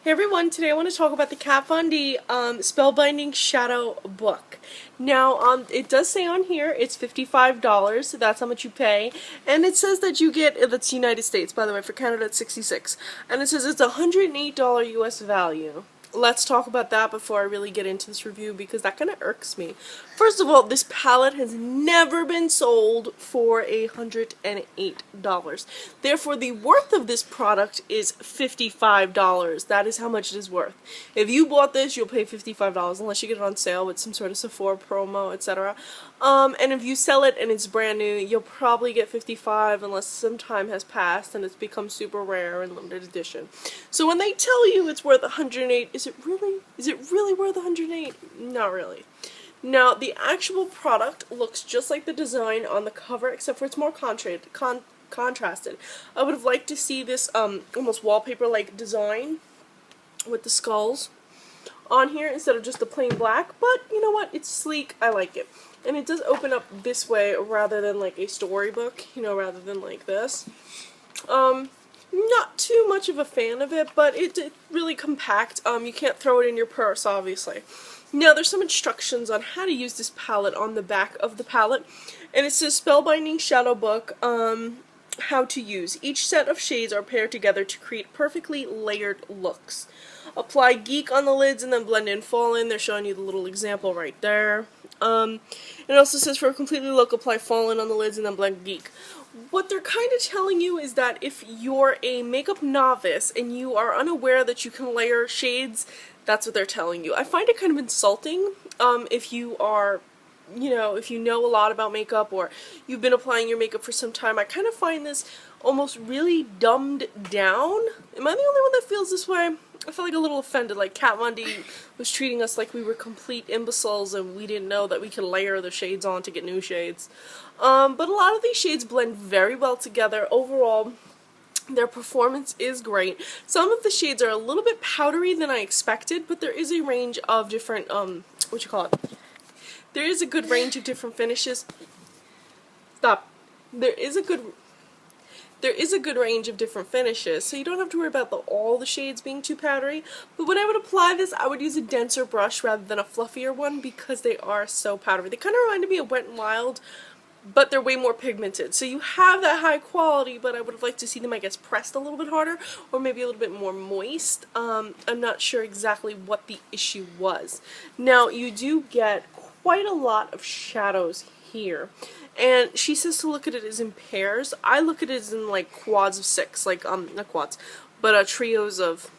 Hey everyone, today I want to talk about the Kat Von D Spellbinding Shadow book. Now, it does say on here it's $55, so that's how much you pay, and it says that you get, that's United States by the way, for Canada it's $66, and it says it's a $108 US value. Let's talk about that before I really get into this review because that kind of irks me. First of all, this palette has never been sold for $108. Therefore, the worth of this product is $55. That is how much it is worth. If you bought this, you'll pay $55 unless you get it on sale with some sort of Sephora promo, etc. And if you sell it and it's brand new, you'll probably get $55 unless some time has passed and it's become super rare and limited edition. So when they tell you it's worth $108, is it really worth $108? Not really. Now, the actual product looks just like the design on the cover, except for it's more contrasted. I would have liked to see this almost wallpaper-like design with the skulls on here instead of just the plain black, but you know what? It's sleek. I like it. And it does open up this way rather than like a storybook, you know, rather than like this. Not too much of a fan of it, but it's really compact. You can't throw it in your purse, obviously. Now, there's some instructions on how to use this palette on the back of the palette, and it says Spellbinding Shadow book, how to use. Each set of shades are paired together to create perfectly layered looks. Apply Geek on the lids and then blend in Fallen. They're showing you the little example right there. It also says for a completely look, apply Fallen on the lids and then blend Geek. What they're kind of telling you is that if you're a makeup novice and you are unaware that you can layer shades, that's what they're telling you. I find it kind of insulting if you are, you know, if you know a lot about makeup or you've been applying your makeup for some time. I kind of find this almost really dumbed down. Am I the only one that feels this way? I felt like a little offended, like Kat Von D was treating us like we were complete imbeciles and we didn't know that we could layer the shades on to get new shades. But a lot of these shades blend very well together. Overall, their performance is great. Some of the shades are a little bit powdery than I expected, but there is a range of different, there is a good range of different finishes. There is a good range of different finishes, so you don't have to worry about all the shades being too powdery. But when I would apply this, I would use a denser brush rather than a fluffier one because they are so powdery. They kind of reminded me of Wet n Wild, but they're way more pigmented. So you have that high quality, but I would have liked to see them, I guess, pressed a little bit harder or maybe a little bit more moist. I'm not sure exactly what the issue was. Now, you do get quite a lot of shadows here. And she says to look at it as in pairs. I look at it as in like quads of 6, like not quads, but trios of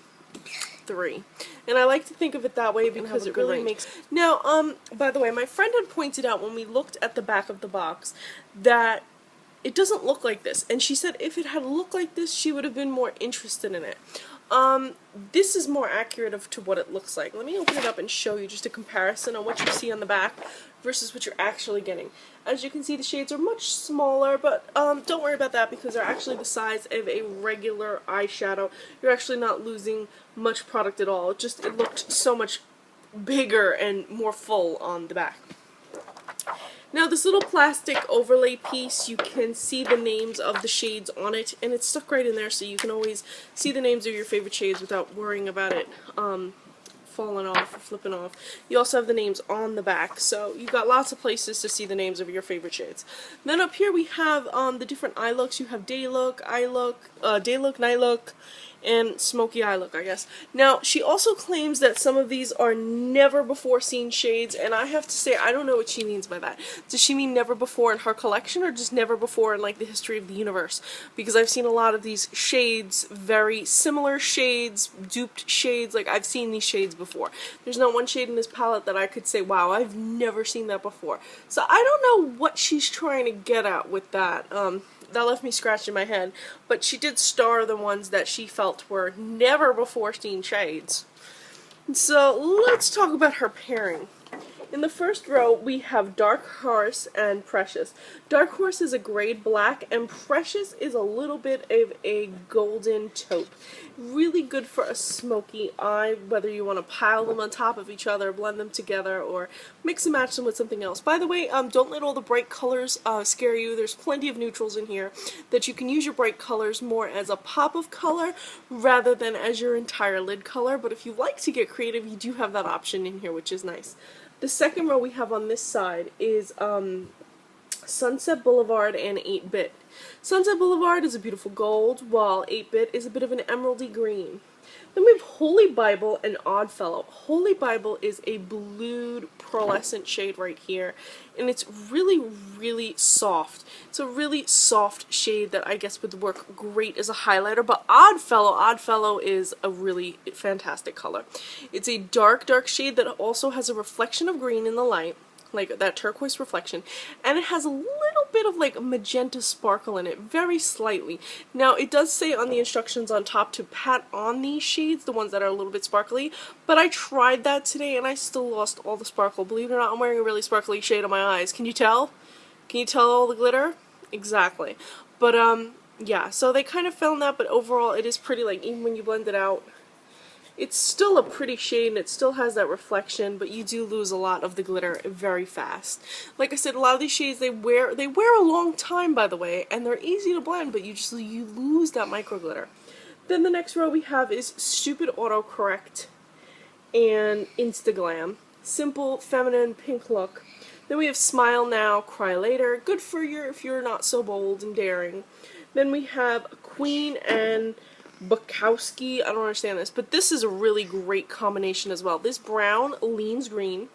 3. And I like to think of it that way because it really makes. Now, by the way, my friend had pointed out when we looked at the back of the box that it doesn't look like this, and she said if it had looked like this, she would have been more interested in it. This is more accurate to what it looks like. Let me open it up and show you just a comparison on what you see on the back versus what you're actually getting. As you can see, the shades are much smaller, but don't worry about that because they're actually the size of a regular eyeshadow. You're actually not losing much product at all. It looked so much bigger and more full on the back. Now, this little plastic overlay piece, you can see the names of the shades on it, and it's stuck right in there, so you can always see the names of your favorite shades without worrying about it falling off or flipping off. You also have the names on the back, so you've got lots of places to see the names of your favorite shades. Then up here we have the different eye looks. You have day look, day look, night look, and smoky eye look, I guess. Now, she also claims that some of these are never before seen shades, and I have to say, I don't know what she means by that. Does she mean never before in her collection, or just never before in, like, the history of the universe? Because I've seen a lot of these shades, very similar shades, duped shades, like, I've seen these shades before. There's not one shade in this palette that I could say, wow, I've never seen that before. So I don't know what she's trying to get at with that. That left me scratching my head, but she did star the ones that she felt were never before seen shades. So let's talk about her pairing. In the first row, we have Dark Horse and Precious. Dark Horse is a grade black, and Precious is a little bit of a golden taupe. Really good for a smoky eye, whether you want to pile them on top of each other, blend them together, or mix and match them with something else. By the way, don't let all the bright colors scare you. There's plenty of neutrals in here that you can use your bright colors more as a pop of color rather than as your entire lid color. But if you like to get creative, you do have that option in here, which is nice. The second row we have on this side is Sunset Boulevard and 8-Bit. Sunset Boulevard is a beautiful gold, while 8-Bit is a bit of an emeraldy green. Then we have Holy Bible and Oddfellow. Holy Bible is a blued pearlescent shade right here, and it's really, really soft. It's a really soft shade that I guess would work great as a highlighter, but Oddfellow is a really fantastic color. It's a dark, dark shade that also has a reflection of green in the light, like that turquoise reflection, and it has a little bit of like magenta sparkle in it, very slightly. Now it does say on the instructions on top to pat on these shades, the ones that are a little bit sparkly, but I tried that today and I still lost all the sparkle. Believe it or not, I'm wearing a really sparkly shade on my eyes. Can you tell? Can you tell all the glitter? Exactly. But yeah, so they kind of found that, but overall it is pretty, like even when you blend it out, it's still a pretty shade and it still has that reflection, but you do lose a lot of the glitter very fast. Like I said, a lot of these shades they wear a long time, by the way, and they're easy to blend, but you lose that micro glitter. Then the next row we have is Stupid Autocorrect and Instaglam. Simple, feminine, pink look. Then we have Smile Now, Cry Later. Good for if you're not so bold and daring. Then we have Queen and Bukowski. I don't understand this, but this is a really great combination as well. This brown leans green,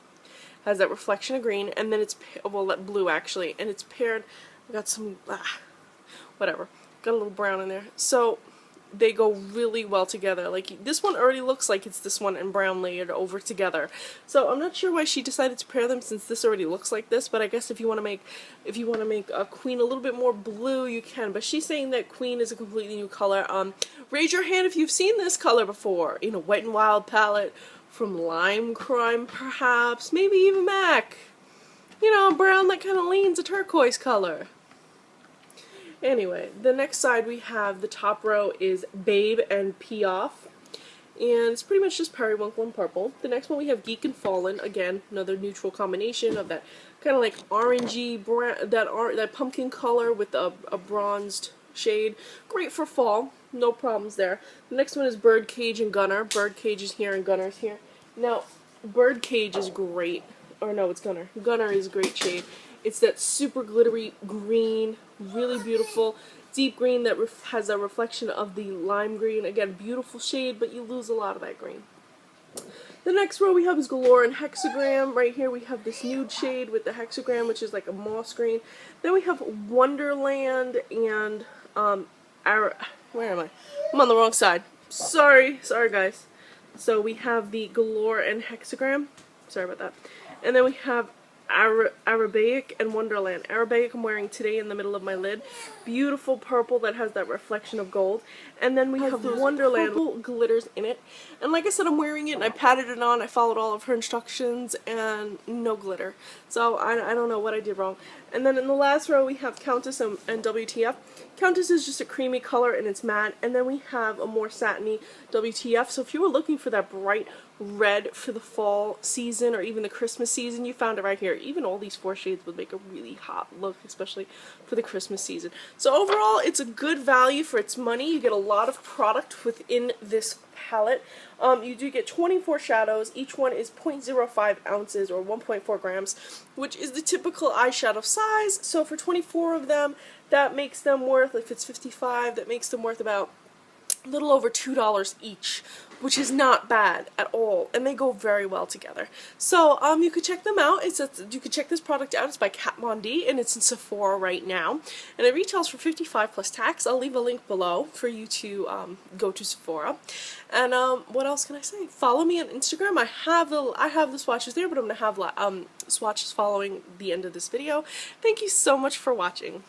has that reflection of green, and then it's, well, that blue actually, and it's paired, I got some, whatever, got a little brown in there. So they go really well together. Like this one already looks like it's this one and brown layered over together. So I'm not sure why she decided to pair them since this already looks like this, but I guess if you want to make a Queen a little bit more blue, you can. But she's saying that Queen is a completely new color. Raise your hand if you've seen this color before in a Wet n Wild palette from Lime Crime, perhaps, maybe even MAC. You know, brown that kind of leans a turquoise color. Anyway, the next side we have, the top row is Babe and Piaf, and it's pretty much just Periwinkle and purple. The next one we have Geek and Fallen, again, another neutral combination of that kind of like orangey, brown, that pumpkin color with a bronzed shade. Great for fall, no problems there. The next one is Birdcage and Gunner. Birdcage is here and Gunner's here. Now, Birdcage is great, or no, it's Gunner. Gunner is a great shade. It's that super glittery green, really beautiful, deep green that has a reflection of the lime green. Again, beautiful shade, but you lose a lot of that green. The next row we have is Galore and Hexagram. Right here we have this nude shade with the hexagram, which is like a moss green. Then we have Wonderland and, where am I? I'm on the wrong side. Sorry guys. So we have the Galore and Hexagram. Sorry about that. And then we have Arabaic and Wonderland. Arabaic I'm wearing today in the middle of my lid. Beautiful purple that has that reflection of gold. And then we have Wonderland, purple glitters in it. And like I said, I'm wearing it and I patted it on. I followed all of her instructions and no glitter. So I don't know what I did wrong. And then in the last row we have Countess and WTF. Countess is just a creamy color and it's matte. And then we have a more satiny WTF. So if you were looking for that bright red for the fall season or even the Christmas season, you found it right here. Even all these 4 shades would make a really hot look, especially for the Christmas season. So overall, it's a good value for its money. You get a lot of product within this palette. You do get 24 shadows. Each one is 0.05 ounces or 1.4 grams, which is the typical eyeshadow size. So for 24 of them, that makes them worth, if it's 55, that makes them worth about a little over $2 each, which is not bad at all, and they go very well together. So you could check them out. You could check this product out. It's by Kat Von D, and it's in Sephora right now, and it retails for $55 plus tax. I'll leave a link below for you to go to Sephora. And what else can I say? Follow me on Instagram. I have the swatches there, but I'm gonna have swatches following the end of this video. Thank you so much for watching.